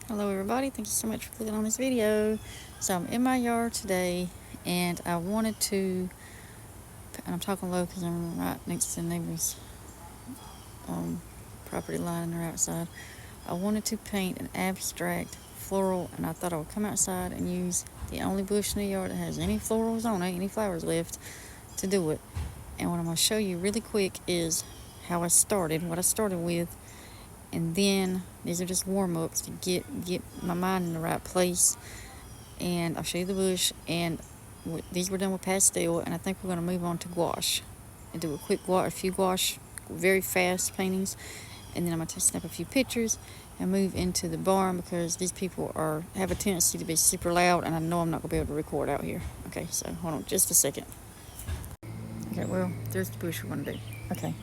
Hello everybody, thank you so much for clicking on this video. So I'm in my yard today and I wanted to, and I'm talking low because I'm right next to the neighbor's property line and they're outside. I wanted to paint an abstract floral and I thought I would come outside and use the only bush in the yard that has any florals on it, any flowers left, to do it. And what I'm going to show you really quick is how I started, what I started with, and then these are just warm-ups to get my mind in the right place. And I'll show you the bush, and these were done with pastel, and I think we're going to move on to gouache and do a few gouache very fast paintings, and then I'm going to snap a few pictures and move into the barn because these people have a tendency to be super loud, and I know I'm not going to be able to record out here. Okay, so hold on just a second. Okay, well, there's the bush we're going to do. Okay,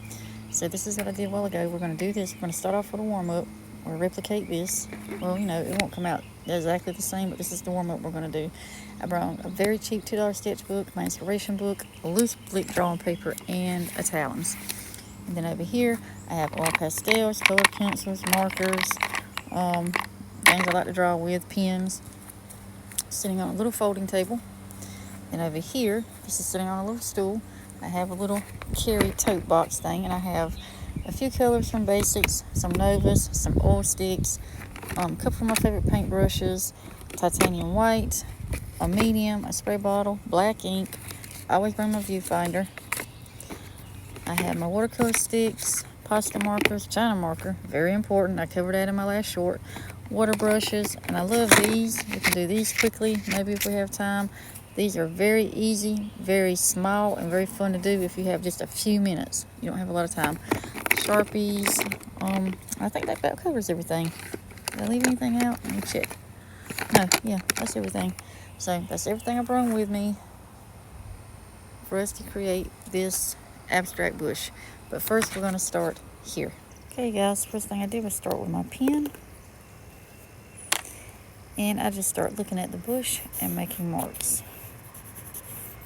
so this is what I did a while ago. We're going to do this. We're going to start off with a warm-up. We'll replicate this. Well, it won't come out exactly the same, but this is the warm-up we're going to do. I brought a very cheap $2 sketchbook, my inspiration book, a loose blick drawing paper, and a talons. And then over here, I have oil pastels, colored pencils, markers, things I like to draw with, pens, sitting on a little folding table. And over here, this is sitting on a little stool. I have a little carry tote box thing, and I have a few colors from Basics, some Novas, some oil sticks, a couple of my favorite paint brushes, titanium white, a medium, a spray bottle, black ink. I always bring my viewfinder. I have my watercolor sticks, pasta markers, China marker, very important. I covered that in my last short. Water brushes, and I love these. We can do these quickly, maybe if we have time. These are very easy, very small, and very fun to do if you have just a few minutes. You don't have a lot of time. Sharpies. I think that about covers everything. Did I leave anything out? Let me check. No, yeah, that's everything. So that's everything I brought with me for us to create this abstract bush. But first we're going to start here. Okay guys, first thing I did was start with my pen. And I just start looking at the bush and making marks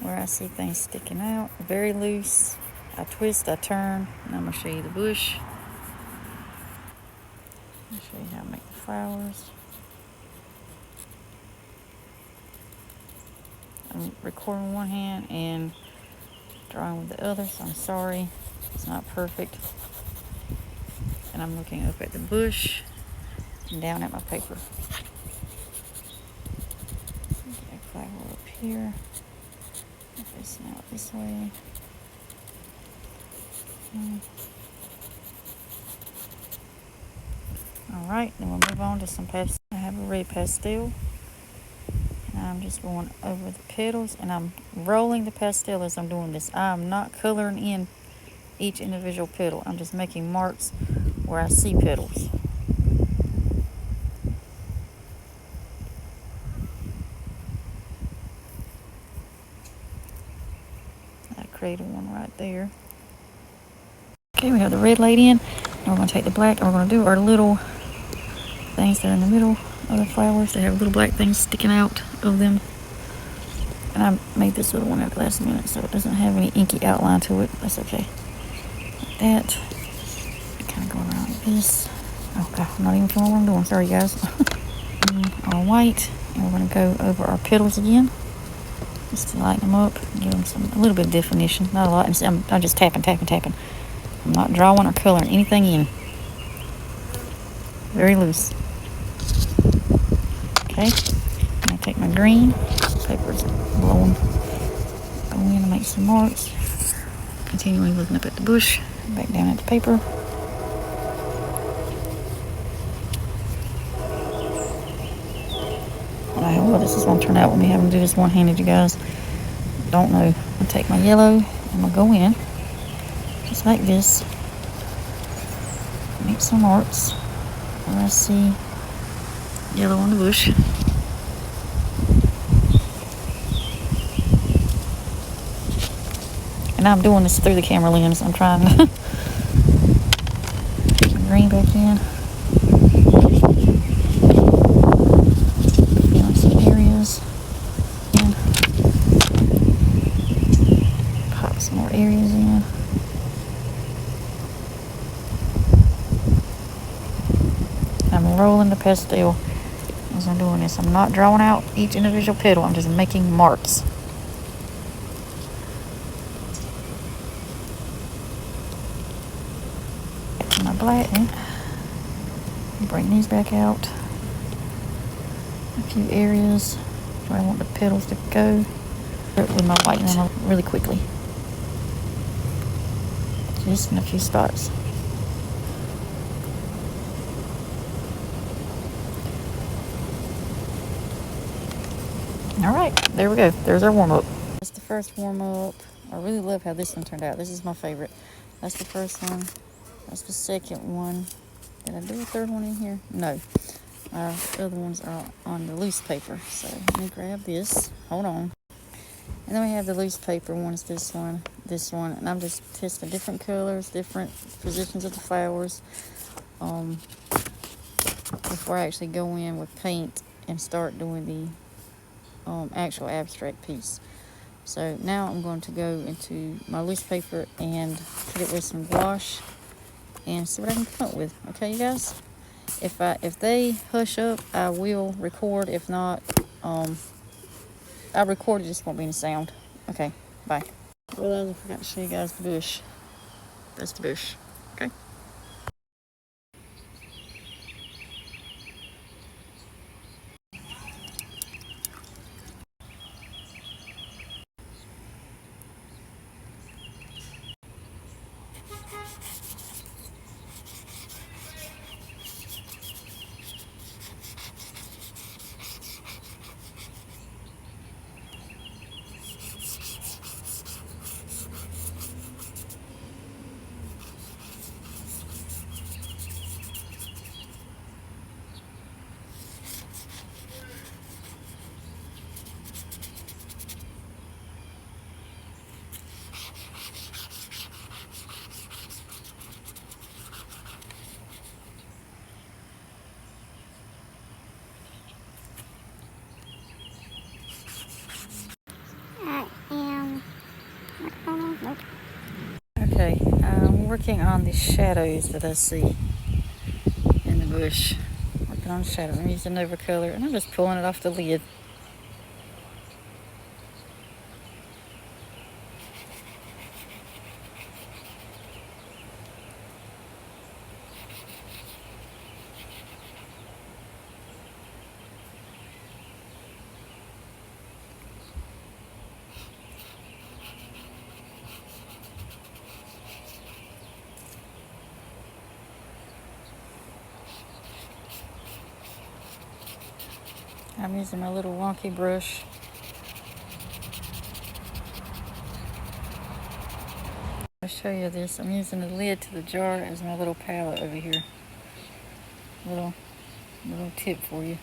where I see things sticking out, very loose. I twist, I turn, and I'm going to show you the bush. I'll show you how to make the flowers. I'm recording one hand and drawing with the other, so I'm sorry. It's not perfect. And I'm looking up at the bush and down at my paper. Okay, a flower up here. Facing out this way. Alright, then we'll move on to some pastel. I have a red pastel. And I'm just going over the petals and I'm rolling the pastel as I'm doing this. I'm not coloring in each individual petal. I'm just making marks where I see petals. I created one right there. Okay, we have the red laid in. Now we're going to take the black and we're going to do our little things that are in the middle of the flowers. They have little black things sticking out of them. And I made this little one at the last minute, so it doesn't have any inky outline to it. That's okay. Like that. Kind of go around like this. Oh God, I'm not even feeling what I'm doing. Sorry, guys. All white. And we're going to go over our petals again, just to lighten them up, give them a little bit of definition. Not a lot. I'm just tapping. I'm not drawing or coloring anything in. Very loose. Okay. I take my green. Paper's blowing. Go in and make some marks. Continually looking up at the bush. Back down at the paper. I don't know what this is going to turn out when we having to do this one-handed, you guys. Don't know. I'll take my yellow and I'll go in. Just like this. Make some marks where I see yellow on the bush. And I'm doing this through the camera lens. I'm trying to put my green back in. Feeling some areas. And pop some more areas in. I'm rolling the pastel. as I'm doing this. I'm not drawing out each individual petal. I'm just making marks. My black, bring these back out. A few areas where I want the petals to go. With my white really quickly. Just in a few spots. Alright, there we go. There's our warm-up. That's the first warm-up. I really love how this one turned out. This is my favorite. That's the first one. That's the second one. Did I do a third one in here? No. The other ones are on the loose paper. So let me grab this. Hold on. And then we have the loose paper ones, this one, and I'm just testing different colors, different positions of the flowers before I actually go in with paint and start doing the actual abstract piece. So now I'm going to go into my loose paper and put it with some gouache and see what I can come up with. Okay, you guys? If they hush up, I will record. If not, I'll record it, just won't be any sound. Okay, bye. Well, I forgot to show you guys the bush. That's the bush. Okay. Okay, I'm working on the shadows that I see in the bush. Working on shadows. I'm using Nova Color, and I'm just pulling it off the lid. I'm using my little wonky brush. I'll show you this. I'm using the lid to the jar as my little palette over here. Little tip for you.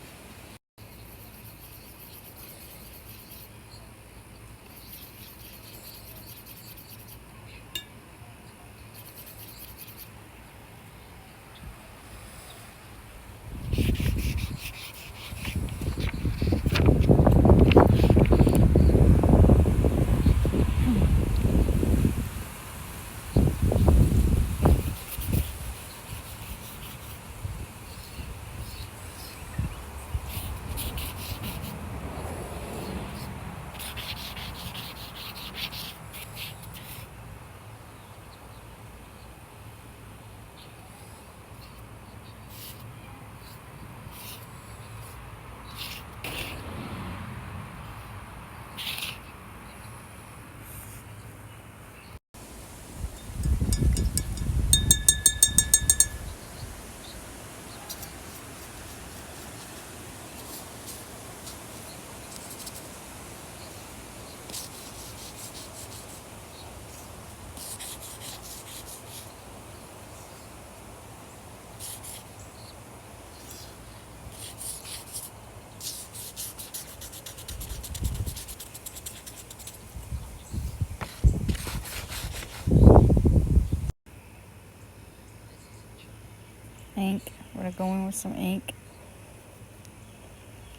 Ink. We're going with some ink.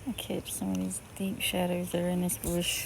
I catch some of these deep shadows that are in this bush.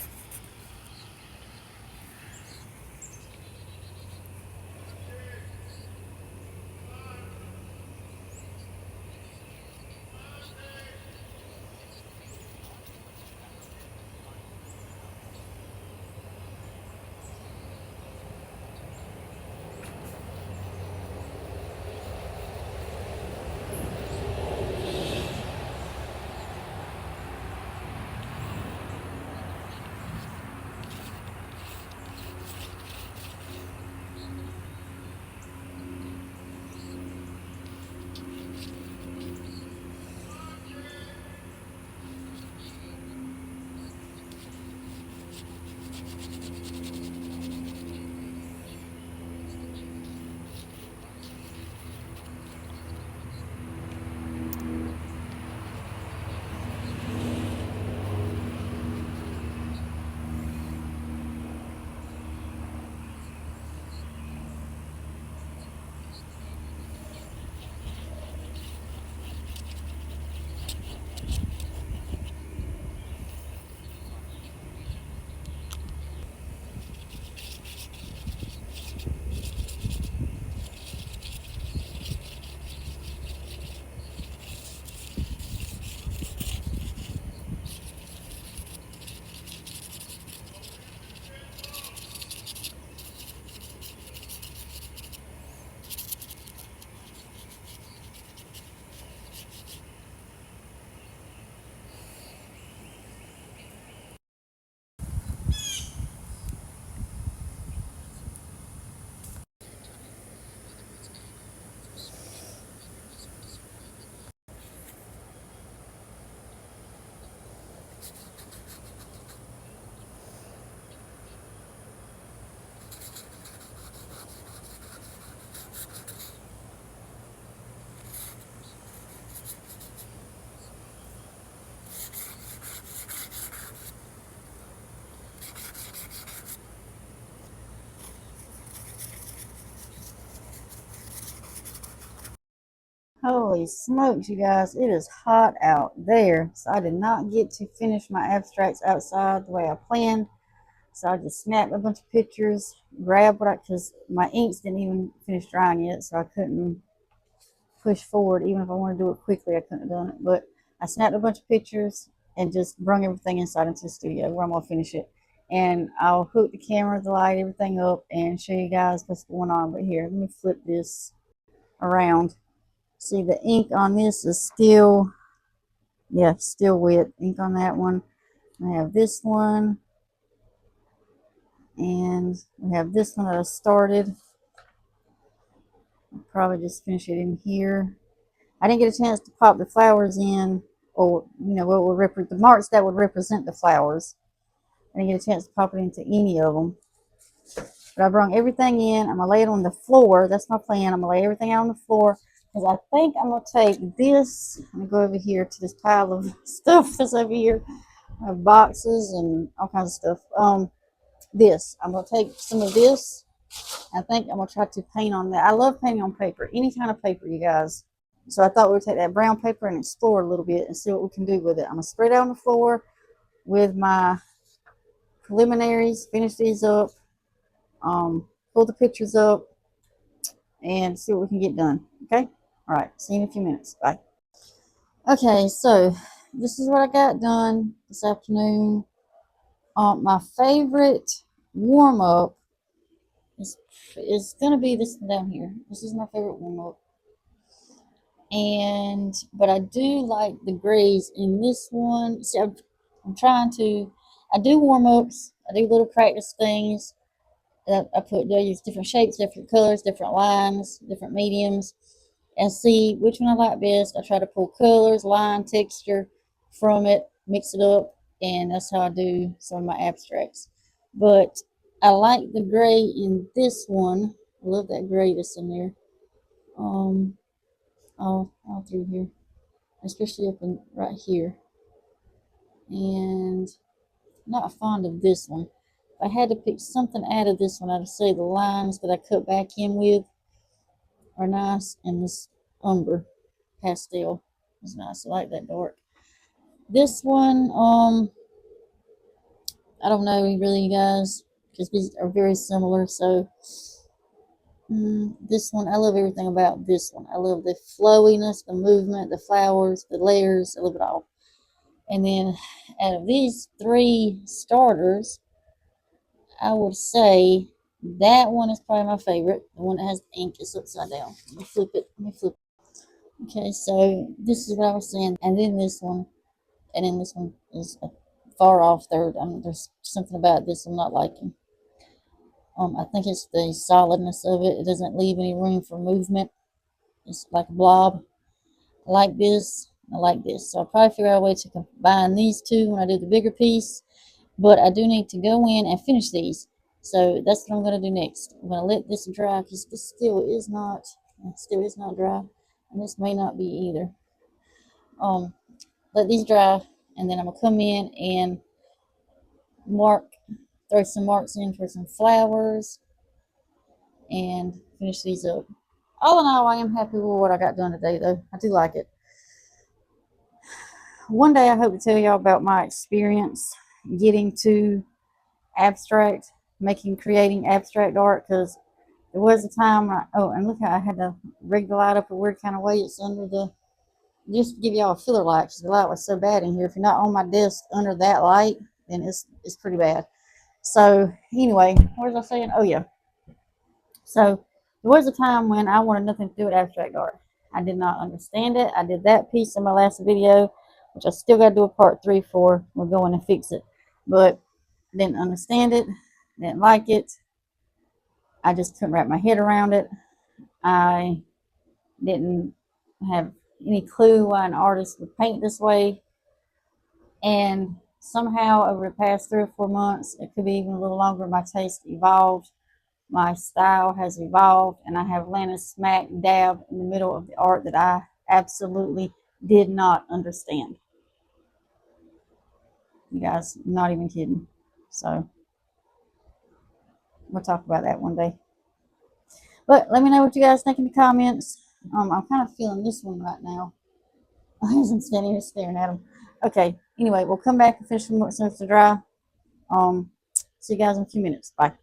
Holy smokes, you guys, it is hot out there. So I did not get to finish my abstracts outside the way I planned. So I just snapped a bunch of pictures, grabbed what because my inks didn't even finish drying yet, so I couldn't push forward. Even if I wanted to do it quickly, I couldn't have done it. But I snapped a bunch of pictures and just brung everything inside into the studio where I'm gonna finish it. And I'll hook the camera, the light, everything up and show you guys what's going on. But here, let me flip this around. See, the ink on this is still, yeah, still wet. Ink on that one. I have this one, and we have this one that I started. I'll probably just finish it in here. I didn't get a chance to pop the flowers in, or what would represent the marks that would represent the flowers. I didn't get a chance to pop it into any of them. But I brought everything in. I'm gonna lay it on the floor. That's my plan. I'm gonna lay everything out on the floor because I think I'm gonna take this. I'm gonna go over here to this pile of stuff that's over here. I have boxes and all kinds of stuff. This I'm gonna take some of this. I think I'm gonna try to paint on that. I love painting on paper, any kind of paper, you guys. So I thought we would take that brown paper and explore a little bit and see what we can do with it. I'm gonna spread it out on the floor with my preliminaries, finish these up, pull the pictures up, and see what we can get done. Okay? All right. See you in a few minutes. Bye. Okay, so this is what I got done this afternoon. My favorite warm up is gonna be this one down here. This is my favorite warm up. But I do like the grays in this one. See, I'm trying to. I do warm ups. I do little practice things. I use different shapes, different colors, different lines, different mediums, and see which one I like best. I try to pull colors, line, texture from it, mix it up, and that's how I do some of my abstracts. But I like the gray in this one. I love that gray that's in there. All through here, especially up in right here. And I'm not fond of this one. If I had to pick something out of this one, I'd say the lines that I cut back in with are nice, and this umber pastel is nice. I like that dark. This one, I don't know really, you guys, because these are very similar. So this one, I love everything about this one. I love the flowiness, the movement, the flowers, the layers. I love it all. And then out of these three starters, I would say that one is probably my favorite. The one that has the ink is upside down. Let me flip it. Okay, so this is what I was saying. And then this one. And then this one is a far off third. There's something about this I'm not liking. I think it's the solidness of it. It doesn't leave any room for movement. It's like a blob. I like this. I like this. So I'll probably figure out a way to combine these two when I do the bigger piece. But I do need to go in and finish these. So that's what I'm going to do next. I'm going to let this dry because this still is not dry. And this may not be either. Let these dry, and then I'm going to come in and throw some marks in for some flowers and finish these up. All in all, I am happy with what I got done today, though. I do like it. One day I hope to tell y'all about my experience getting to creating abstract art, because there was a time and look how I had to rig the light up a weird kind of way. It's under just to give y'all a filler light, because the light was so bad in here. If you're not on my desk under that light, then it's pretty bad. So anyway, what was I saying? Oh yeah. So there was a time when I wanted nothing to do with abstract art. I did not understand it. I did that piece in my last video, which I still got to do a part 3 for. We're going to fix it. But I didn't understand it. Didn't like it. I just couldn't wrap my head around it. I didn't have any clue why an artist would paint this way. And somehow over the past 3 or 4 months, it could be even a little longer, my taste evolved. My style has evolved, and I have landed smack dab in the middle of the art that I absolutely did not understand. You guys, I'm not even kidding. So we'll talk about that one day. But let me know what you guys think in the comments. I'm kind of feeling this one right now. As I'm standing here staring at them. Okay. Anyway, we'll come back and finish some more stuff to dry. See you guys in a few minutes. Bye.